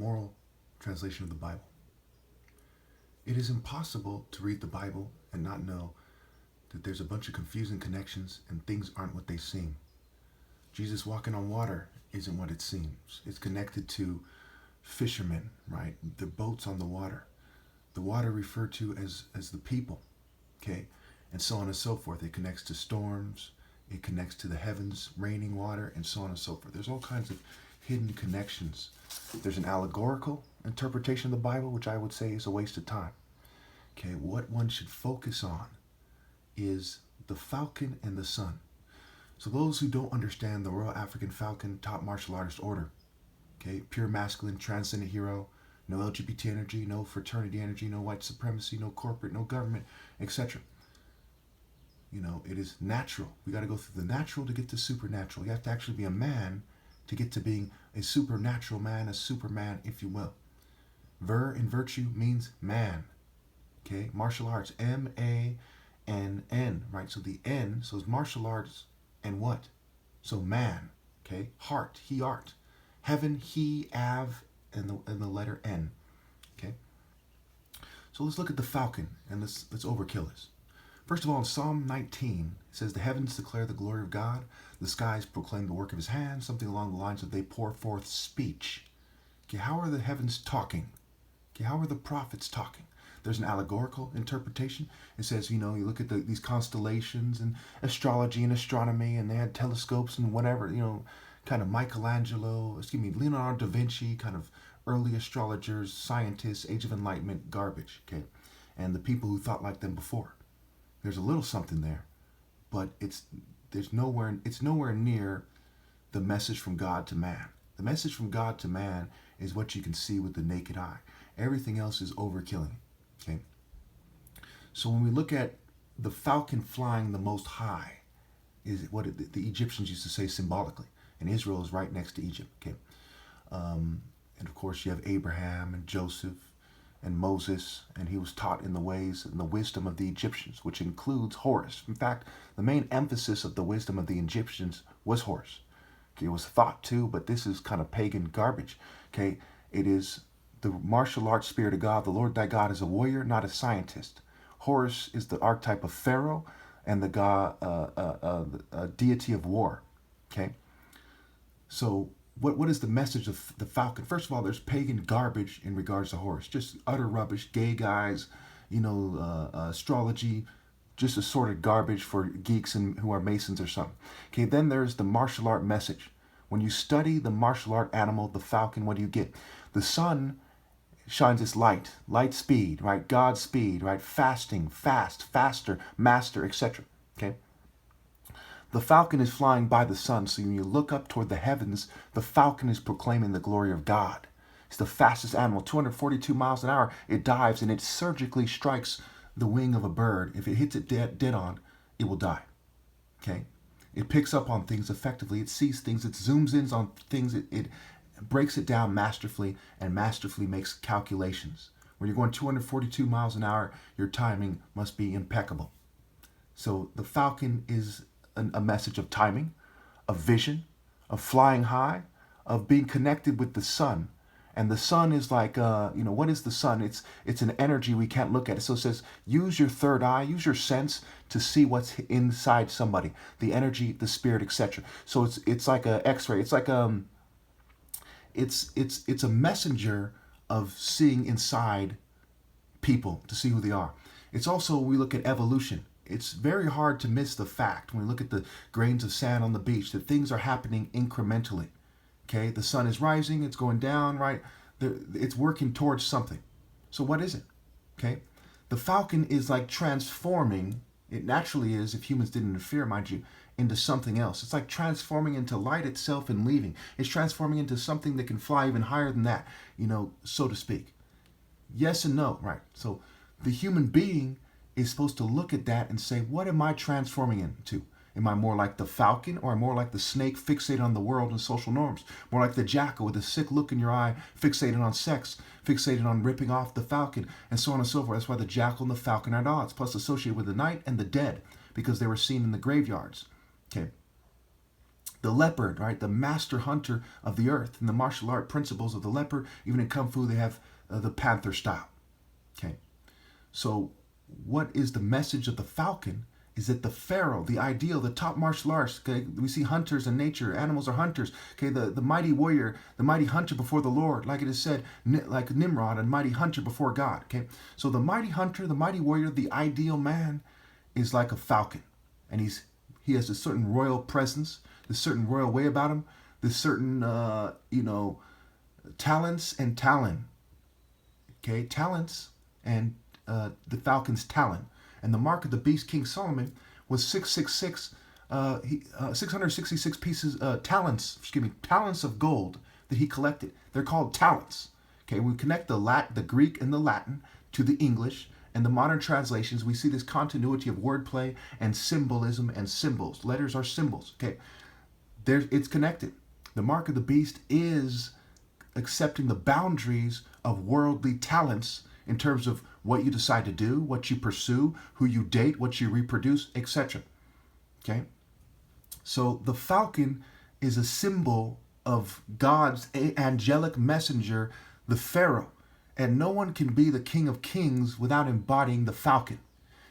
Moral translation of the Bible. It is impossible to read the Bible and not know that there's a bunch of confusing connections and things aren't what they seem. Jesus walking on water isn't what it seems. It's connected to fishermen, right? The boats on the water. The water referred to as the people, okay? And so on and so forth. It connects to storms. It connects to the heavens, raining water, and so on and so forth. There's all kinds of hidden connections. There's an allegorical interpretation of the Bible, which I would say is a waste of time. Okay, what one should focus on is the falcon and the sun. So those who don't understand the Royal African Falcon top martial artist order, okay, pure masculine, transcendent hero, no LGBT energy, no fraternity energy, no white supremacy, no corporate, no government, etc. You know, it is natural. We got to go through the natural to get to supernatural. You have to actually be a man to get to being a supernatural man, a superman, if you will. Ver in virtue means man. Okay, martial arts, M-A-N-N, right? So the N, so it's martial arts and what? So man, okay? Heart, he art. Heaven, he, av, and the letter N, okay? So let's look at the falcon and let's overkill this. First of all, in Psalm 19, it says, the heavens declare the glory of God. The skies proclaim the work of his hands, something along the lines of they pour forth speech. Okay, how are the heavens talking? Okay, how are the prophets talking? There's an allegorical interpretation. It says, you know, you look at these constellations and astrology and astronomy, and they had telescopes and whatever, you know, kind of Leonardo da Vinci, kind of early astrologers, scientists, Age of Enlightenment garbage, okay? And the people who thought like them before. There's a little something there, but it's nowhere near the message from God to man. The message from God to man is what you can see with the naked eye. Everything else is overkilling. Okay. So when we look at the falcon flying the most high, is what the Egyptians used to say symbolically, and Israel is right next to Egypt. Okay. And of course you have Abraham and Joseph and Moses, and he was taught in the ways and the wisdom of the Egyptians, which includes Horus. In fact, the main emphasis of the wisdom of the Egyptians was Horus. Okay, it was thought to, but this is kind of pagan garbage. Okay, it is the martial arts spirit of God. The Lord thy God is a warrior, not a scientist. Horus is the archetype of Pharaoh and the god, deity of war. Okay, so what is the message of the falcon? First of all, there's pagan garbage in regards to Horus, just utter rubbish, gay guys, you know, astrology, just assorted garbage for geeks and who are Masons or something. Okay, then there's the martial art message. When you study the martial art animal, the falcon, what do you get? The sun shines its light, light speed, right? God's speed, right? Fasting, fast, faster, master, etc. Okay? The falcon is flying by the sun, so when you look up toward the heavens, the falcon is proclaiming the glory of God. It's the fastest animal, 242 miles an hour. It dives and it surgically strikes the wing of a bird. If it hits it dead on, it will die. Okay? It picks up on things effectively. It sees things. It zooms in on things. It breaks it down masterfully and masterfully makes calculations. When you're going 242 miles an hour, your timing must be impeccable. So the falcon is a message of timing, of vision, of flying high, of being connected with the sun. And the sun is like, you know, what is the sun? It's an energy we can't look at. So it says, use your third eye, use your sense to see what's inside somebody, the energy, the spirit, etc. So it's like a X-ray. It's like it's a messenger of seeing inside people to see who they are. It's also, we look at evolution. It's very hard to miss the fact when we look at the grains of sand on the beach that things are happening incrementally. Okay, the sun is rising, it's going down, right? It's working towards something. So what is it? Okay, the falcon is like transforming, it naturally is if humans didn't interfere, mind you, into something else. It's like transforming into light itself and leaving. It's transforming into something that can fly even higher than that, you know, so to speak. Yes and no, right? So the human being is supposed to look at that and say, what am I transforming into? Am I more like the falcon, or more like the snake fixated on the world and social norms? More like the jackal with a sick look in your eye, fixated on sex, fixated on ripping off the falcon, and so on and so forth. That's why the jackal and the falcon are at odds, plus associated with the night and the dead, because they were seen in the graveyards. Okay. The leopard, right? The master hunter of the earth. And the martial art principles of the leopard, even in Kung Fu, they have the panther style. Okay. So what is the message of the falcon? Is that the pharaoh, the ideal, the top martial arts? Okay, we see hunters in nature. Animals are hunters. Okay, the mighty warrior, the mighty hunter before the Lord, like it is said, like Nimrod, a mighty hunter before God. Okay, so the mighty hunter, the mighty warrior, the ideal man, is like a falcon, and he has a certain royal presence, this certain royal way about him, this certain talents and talon. Okay, talents and the falcon's talon. And the mark of the beast, King Solomon, was 666, 666 pieces, talents of gold that he collected. They're called talents. Okay, we connect the Greek and the Latin to the English and the modern translations. We see this continuity of wordplay and symbolism and symbols. Letters are symbols. Okay, it's connected. The mark of the beast is accepting the boundaries of worldly talents in terms of what you decide to do, what you pursue, who you date, what you reproduce, etc. Okay? So the falcon is a symbol of God's angelic messenger, the Pharaoh. And no one can be the King of Kings without embodying the falcon.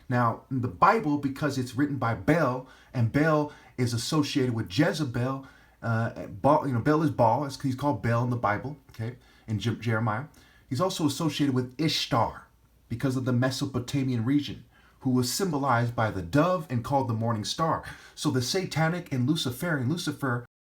Now, in the Bible, because it's written by Baal, and Baal is associated with Jezebel, Baal is Baal, he's called Baal in the Bible, okay, in Jeremiah. He's also associated with Ishtar, because of the Mesopotamian region, who was symbolized by the dove and called the morning star. So the satanic and Luciferian, Lucifer